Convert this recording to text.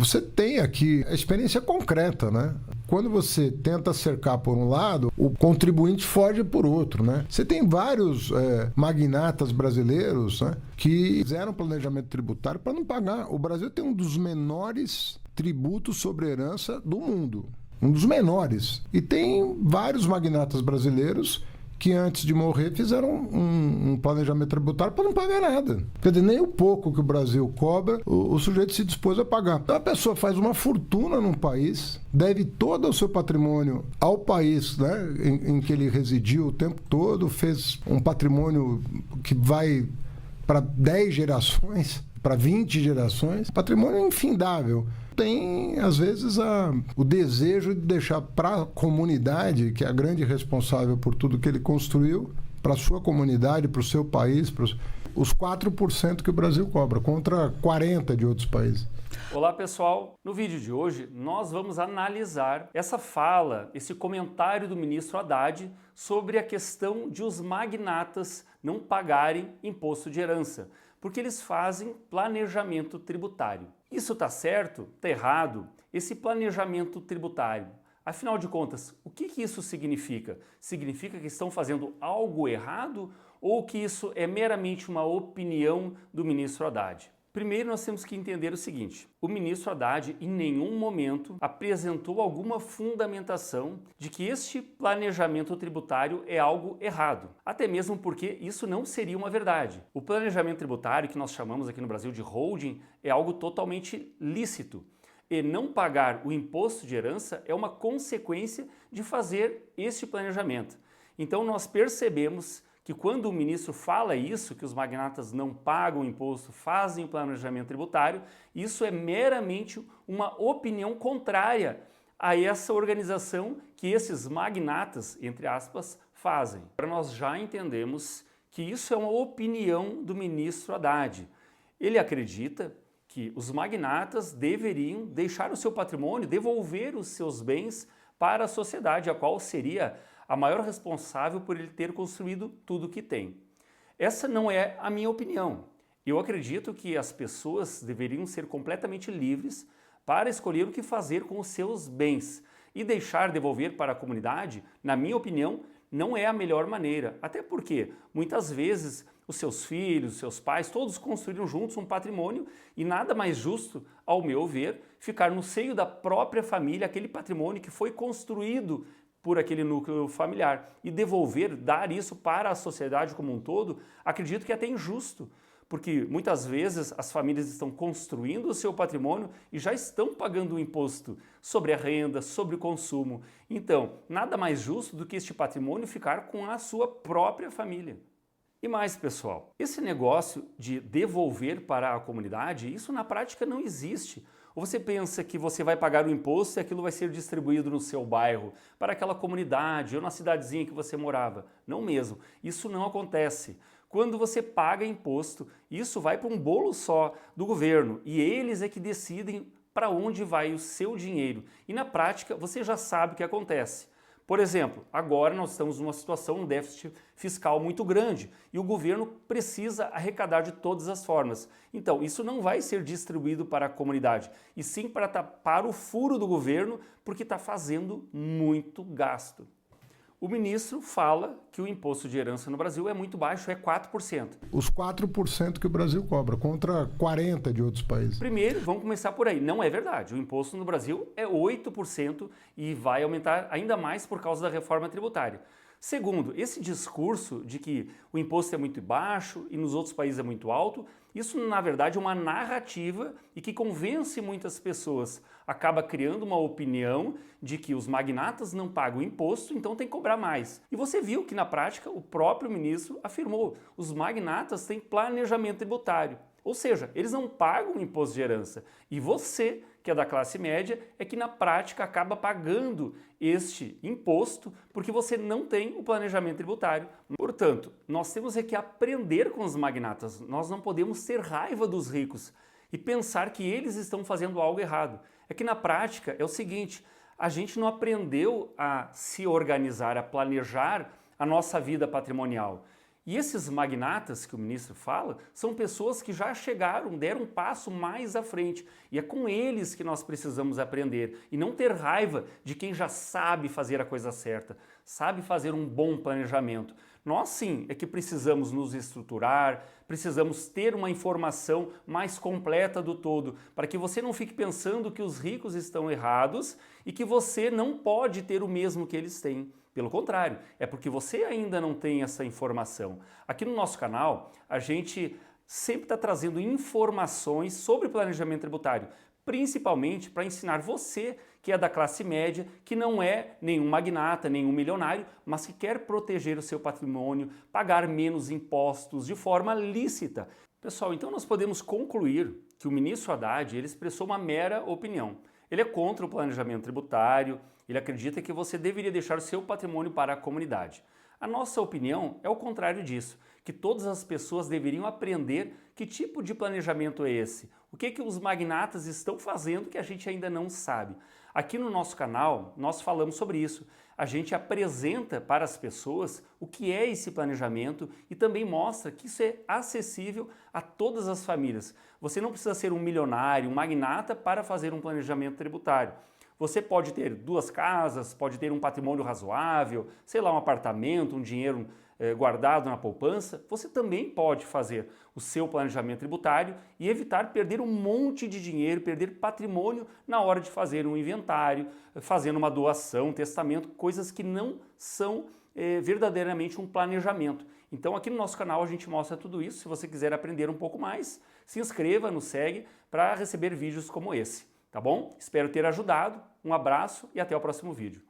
Você tem aqui a experiência concreta, né? Quando você tenta cercar por um lado, o contribuinte foge por outro, né? Você tem vários magnatas brasileiros, né, que fizeram planejamento tributário para não pagar. O Brasil tem um dos menores tributos sobre herança do mundo. Um dos menores. E tem vários magnatas brasileiros que antes de morrer fizeram um planejamento tributário para não pagar nada. Quer dizer, nem o pouco que o Brasil cobra, o sujeito se dispôs a pagar. Então a pessoa faz uma fortuna num país, deve todo o seu patrimônio ao país, né, em que ele residiu o tempo todo, fez um patrimônio que vai para 10 gerações, para 20 gerações, patrimônio infindável. Tem, às vezes, o desejo de deixar para a comunidade, que é a grande responsável por tudo que ele construiu, para a sua comunidade, para o seu país, os 4% que o Brasil cobra, contra 40% de outros países. Olá pessoal, no vídeo de hoje nós vamos analisar essa fala, esse comentário do ministro Haddad sobre a questão de os magnatas não pagarem imposto de herança, porque eles fazem planejamento tributário. Isso está certo? Está errado? Esse planejamento tributário, afinal de contas, o que isso significa? Significa que estão fazendo algo errado ou que isso é meramente uma opinião do ministro Haddad? Primeiro nós temos que entender o seguinte, o ministro Haddad em nenhum momento apresentou alguma fundamentação de que este planejamento tributário é algo errado, até mesmo porque isso não seria uma verdade. O planejamento tributário, que nós chamamos aqui no Brasil de holding, é algo totalmente lícito. E não pagar o imposto de herança é uma consequência de fazer este planejamento. Então nós percebemos que quando o ministro fala isso, que os magnatas não pagam imposto, fazem planejamento tributário, isso é meramente uma opinião contrária a essa organização que esses magnatas, entre aspas, fazem. Agora nós já entendemos que isso é uma opinião do ministro Haddad. Ele acredita que os magnatas deveriam deixar o seu patrimônio, devolver os seus bens para a sociedade, a qual seria a maior responsável por ele ter construído tudo o que tem. Essa não é a minha opinião. Eu acredito que as pessoas deveriam ser completamente livres para escolher o que fazer com os seus bens e deixar devolver para a comunidade, na minha opinião, não é a melhor maneira. Até porque, muitas vezes, os seus filhos, seus pais, todos construíram juntos um patrimônio e nada mais justo, ao meu ver, ficar no seio da própria família aquele patrimônio que foi construído por aquele núcleo familiar e devolver, dar isso para a sociedade como um todo, acredito que é até injusto, porque muitas vezes as famílias estão construindo o seu patrimônio e já estão pagando o imposto sobre a renda, sobre o consumo. Então, nada mais justo do que este patrimônio ficar com a sua própria família. E mais, pessoal, esse negócio de devolver para a comunidade, isso na prática não existe. Ou você pensa que você vai pagar o imposto e aquilo vai ser distribuído no seu bairro, para aquela comunidade ou na cidadezinha que você morava? Não mesmo. Isso não acontece. Quando você paga imposto, isso vai para um bolo só do governo e eles é que decidem para onde vai o seu dinheiro. E na prática você já sabe o que acontece. Por exemplo, agora nós estamos numa situação, um déficit fiscal muito grande e o governo precisa arrecadar de todas as formas. Então, isso não vai ser distribuído para a comunidade, e sim para tapar o furo do governo, porque está fazendo muito gasto. O ministro fala que o imposto de herança no Brasil é muito baixo, é 4%. Os 4% que o Brasil cobra, contra 40% de outros países. Primeiro, vamos começar por aí. Não é verdade. O imposto no Brasil é 8% e vai aumentar ainda mais por causa da reforma tributária. Segundo, esse discurso de que o imposto é muito baixo e nos outros países é muito alto, isso na verdade é uma narrativa e que convence muitas pessoas. Acaba criando uma opinião de que os magnatas não pagam imposto, então tem que cobrar mais. E você viu que na prática o próprio ministro afirmou, os magnatas têm planejamento tributário. Ou seja, eles não pagam imposto de herança. E você, que é da classe média, é que na prática acaba pagando este imposto porque você não tem o planejamento tributário. Portanto, nós temos que aprender com os magnatas. Nós não podemos ter raiva dos ricos e pensar que eles estão fazendo algo errado. É que na prática é o seguinte, a gente não aprendeu a se organizar, a planejar a nossa vida patrimonial. E esses magnatas que o ministro fala são pessoas que já chegaram, deram um passo mais à frente. E é com eles que nós precisamos aprender e não ter raiva de quem já sabe fazer a coisa certa, sabe fazer um bom planejamento. Nós sim é que precisamos nos estruturar, precisamos ter uma informação mais completa do todo, para que você não fique pensando que os ricos estão errados e que você não pode ter o mesmo que eles têm. Pelo contrário, é porque você ainda não tem essa informação. Aqui no nosso canal, a gente sempre está trazendo informações sobre planejamento tributário, principalmente para ensinar você que é da classe média, que não é nenhum magnata, nenhum milionário, mas que quer proteger o seu patrimônio, pagar menos impostos de forma lícita. Pessoal, então nós podemos concluir que o ministro Haddad ele expressou uma mera opinião. Ele é contra o planejamento tributário, ele acredita que você deveria deixar o seu patrimônio para a comunidade. A nossa opinião é o contrário disso, que todas as pessoas deveriam aprender que tipo de planejamento é esse, o que os magnatas estão fazendo que a gente ainda não sabe. Aqui no nosso canal nós falamos sobre isso, a gente apresenta para as pessoas o que é esse planejamento e também mostra que isso é acessível a todas as famílias. Você não precisa ser um milionário, um magnata para fazer um planejamento tributário. Você pode ter 2 casas, pode ter um patrimônio razoável, sei lá, um apartamento, um dinheiro guardado na poupança. Você também pode fazer o seu planejamento tributário e evitar perder um monte de dinheiro, perder patrimônio na hora de fazer um inventário, fazendo uma doação, um testamento, coisas que não são verdadeiramente um planejamento. Então aqui no nosso canal a gente mostra tudo isso. Se você quiser aprender um pouco mais, se inscreva, nos segue para receber vídeos como esse. Tá bom? Espero ter ajudado. Um abraço e até o próximo vídeo.